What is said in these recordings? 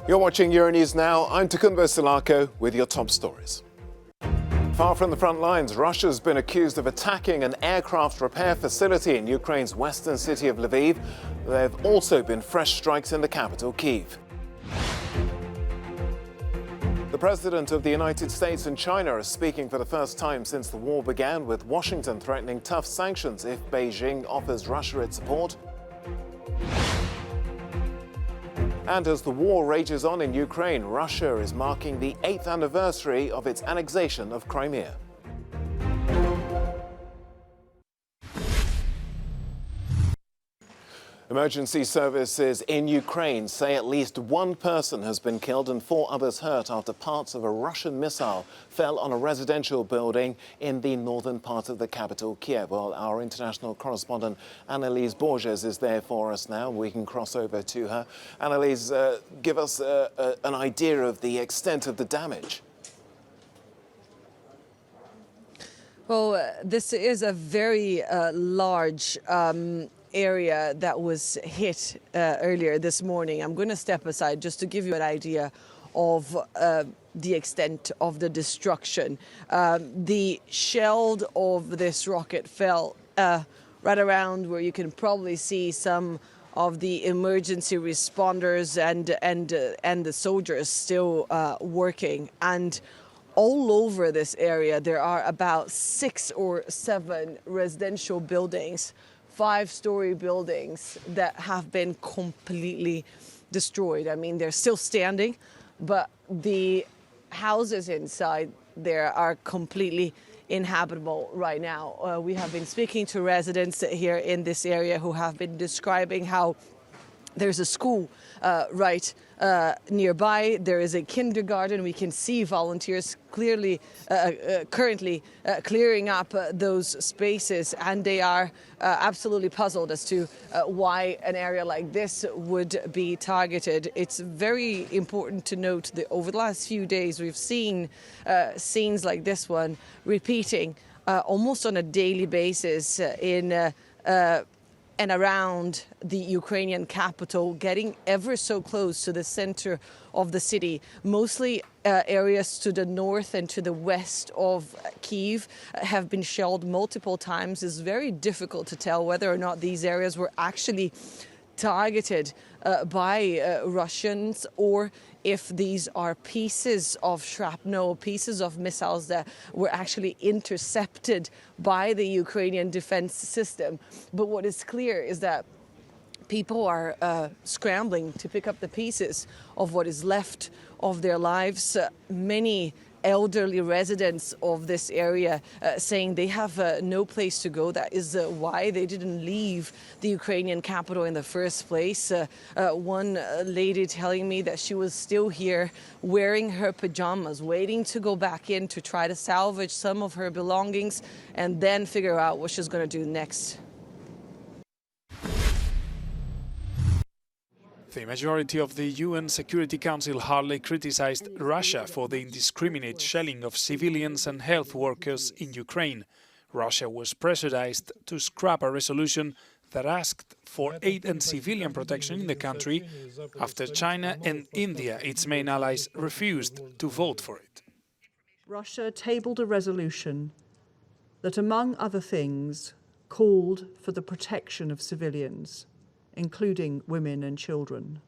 You're watching Euronews now. I'm Takumbo Silako with your top stories. Far from the front lines, Russia's been accused of attacking an aircraft repair facility in Ukraine's western city of Lviv. There have also been fresh strikes in the capital, Kyiv. The President of the United States and China are speaking for the first time since the war began, with Washington threatening tough sanctions if Beijing offers Russia its support. And as the war rages on in Ukraine, Russia is marking the 8th anniversary of its annexation of Crimea. Emergency services in Ukraine say at least one person has been killed and 4 others hurt after parts of a Russian missile fell on a residential building in the northern part of the capital, Kiev. Well, our international correspondent Annalise Borges is there for us now. We can cross over to her. Annalise, give us an idea of the extent of the damage. Well, this is a very large area that was hit earlier this morning. I'm going to step aside just to give you an idea of the extent of the destruction. The shell of this rocket fell right around where you can probably see some of the emergency responders and the soldiers still working. And all over this area, there are about 6 or 7 residential buildings, 5-story buildings that have been completely destroyed. I mean, they're still standing, but the houses inside there are completely inhabitable right now. We have been speaking to residents here in this area who have been describing how there's a school right nearby. There is a kindergarten. We can see volunteers clearly, currently clearing up those spaces, and they are absolutely puzzled as to why an area like this would be targeted. It's very important to note that over the last few days we've seen scenes like this one repeating almost on a daily basis in and around the Ukrainian capital, getting ever so close to the center of the city. Mostly areas to the north and to the west of Kyiv have been shelled multiple times. It's very difficult to tell whether or not these areas were actually targeted by Russians, or if these are pieces of shrapnel, pieces of missiles that were actually intercepted by the Ukrainian defense system. But what is clear is that people are scrambling to pick up the pieces of what is left of their lives. Many elderly residents of this area saying they have no place to go. That is why they didn't leave the Ukrainian capital in the first place. One lady telling me that she was still here wearing her pajamas, waiting to go back in to try to salvage some of her belongings and then figure out what she's going to do next. The majority of the UN Security Council hardly criticized Russia for the indiscriminate shelling of civilians and health workers in Ukraine. Russia was pressurized to scrap a resolution that asked for aid and civilian protection in the country after China and India, its main allies, refused to vote for it. Russia tabled a resolution that, among other things, called for the protection of civilians, including women and children.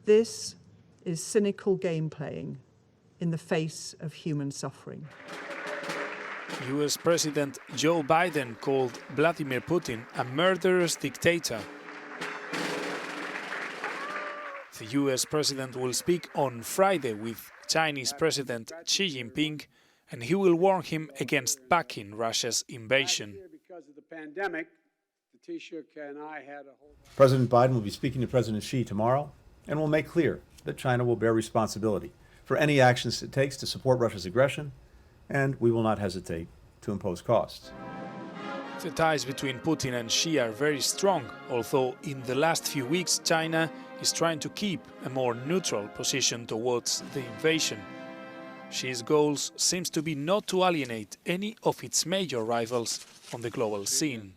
This is cynical game playing in the face of human suffering. US President Joe Biden called Vladimir Putin a murderous dictator. The US President will speak on Friday with Chinese President Xi Jinping, and he will warn him against backing Russia's invasion. Because of the pandemic, Taoiseach and I had a whole... President Biden will be speaking to President Xi tomorrow and will make clear that China will bear responsibility for any actions it takes to support Russia's aggression, and we will not hesitate to impose costs. The ties between Putin and Xi are very strong, although in the last few weeks China is trying to keep a more neutral position towards the invasion. Xi's goals seems to be not to alienate any of its major rivals on the global scene.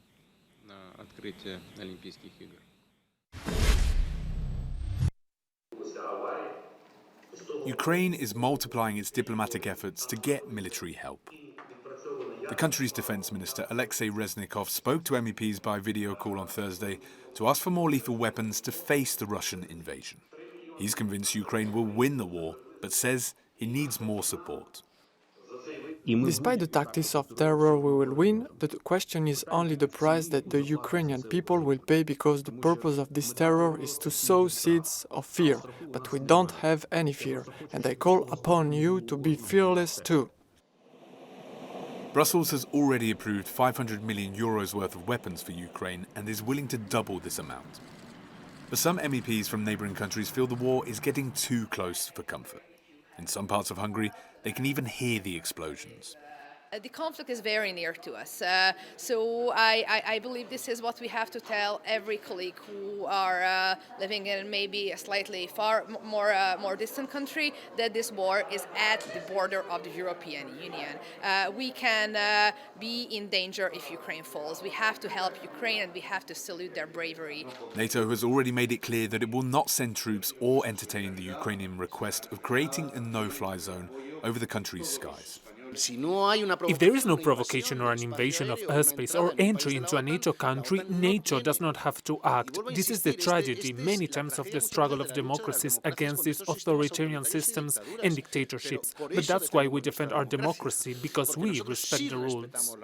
Ukraine is multiplying its diplomatic efforts to get military help. The country's defence minister, Alexei Reznikov, spoke to MEPs by video call on Thursday to ask for more lethal weapons to face the Russian invasion. He's convinced Ukraine will win the war, but says he needs more support. Despite the tactics of terror we will win, the question is only the price that the Ukrainian people will pay, because the purpose of this terror is to sow seeds of fear. But we don't have any fear, and I call upon you to be fearless too. Brussels has already approved €500 million worth of weapons for Ukraine and is willing to double this amount. But some MEPs from neighbouring countries feel the war is getting too close for comfort. In some parts of Hungary, they can even hear the explosions. The conflict is very near to us, so I believe this is what we have to tell every colleague who are living in maybe a slightly far more distant country, that this war is at the border of the European Union. We can be in danger if Ukraine falls. We have to help Ukraine, and we have to salute their bravery. NATO has already made it clear that it will not send troops or entertain the Ukrainian request of creating a no-fly zone over the country's skies. If there is no provocation or an invasion of airspace or entry into a NATO country, NATO does not have to act. This is the tragedy many times of the struggle of democracies against these authoritarian systems and dictatorships. But that's why we defend our democracy, because we respect the rules.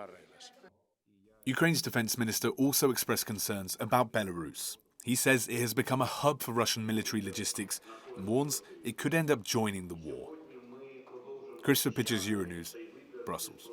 Ukraine's defense minister also expressed concerns about Belarus. He says it has become a hub for Russian military logistics and warns it could end up joining the war. Christopher Pitcher's Euronews, Brussels.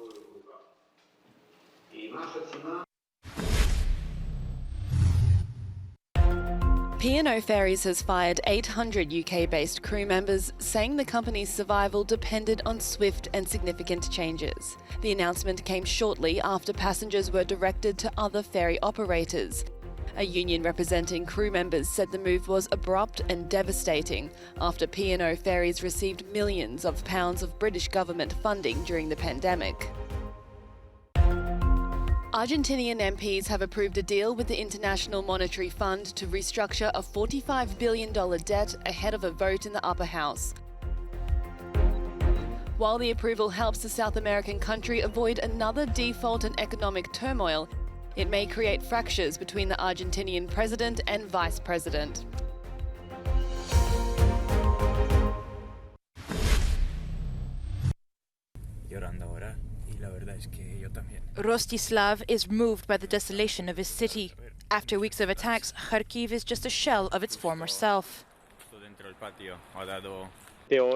P&O Ferries has fired 800 UK-based crew members, saying the company's survival depended on swift and significant changes. The announcement came shortly after passengers were directed to other ferry operators. A union representing crew members said the move was abrupt and devastating after P&O Ferries received millions of pounds of British government funding during the pandemic. Argentinian MPs have approved a deal with the International Monetary Fund to restructure a $45 billion debt ahead of a vote in the upper house. While the approval helps the South American country avoid another default and economic turmoil, it may create fractures between the Argentinian president and vice president. Rostislav is moved by the desolation of his city. After weeks of attacks, Kharkiv is just a shell of its former self.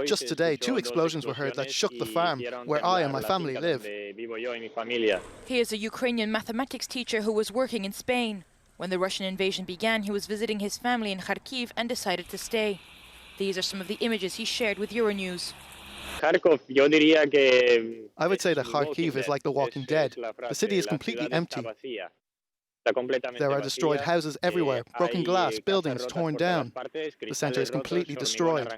Just today, 2 explosions were heard that shook the farm where I and my family live. He is a Ukrainian mathematics teacher who was working in Spain. When the Russian invasion began, he was visiting his family in Kharkiv and decided to stay. These are some of the images he shared with Euronews. I would say that Kharkiv is like The Walking Dead. The city is completely empty. There are destroyed houses everywhere, broken glass, buildings torn down. The center is completely destroyed.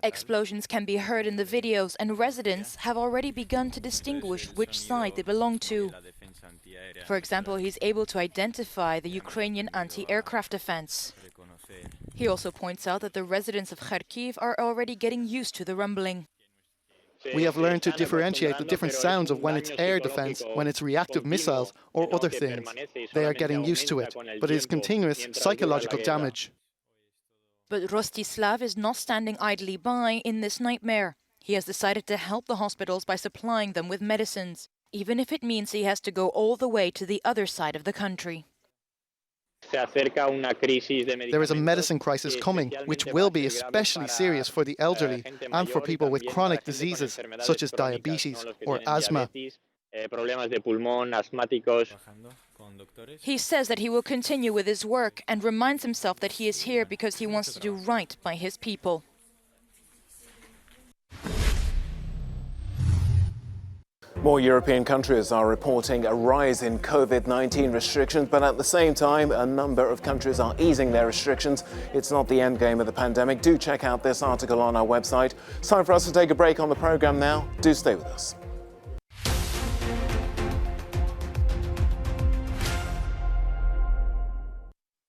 Explosions can be heard in the videos, and residents have already begun to distinguish which side they belong to. For example, he's able to identify the Ukrainian anti-aircraft defense. He also points out that the residents of Kharkiv are already getting used to the rumbling. We have learned to differentiate the different sounds of when it's air defense, when it's reactive missiles, or other things. They are getting used to it, but it is continuous psychological damage. But Rostislav is not standing idly by in this nightmare. He has decided to help the hospitals by supplying them with medicines, even if it means he has to go all the way to the other side of the country. There is a medicine crisis coming, which will be especially serious for the elderly and for people with chronic diseases, such as diabetes or asthma. He says that he will continue with his work and reminds himself that he is here because he wants to do right by his people. More European countries are reporting a rise in COVID-19 restrictions, but at the same time, a number of countries are easing their restrictions. It's not the end game of the pandemic. Do check out this article on our website. It's time for us to take a break on the program now. Do stay with us.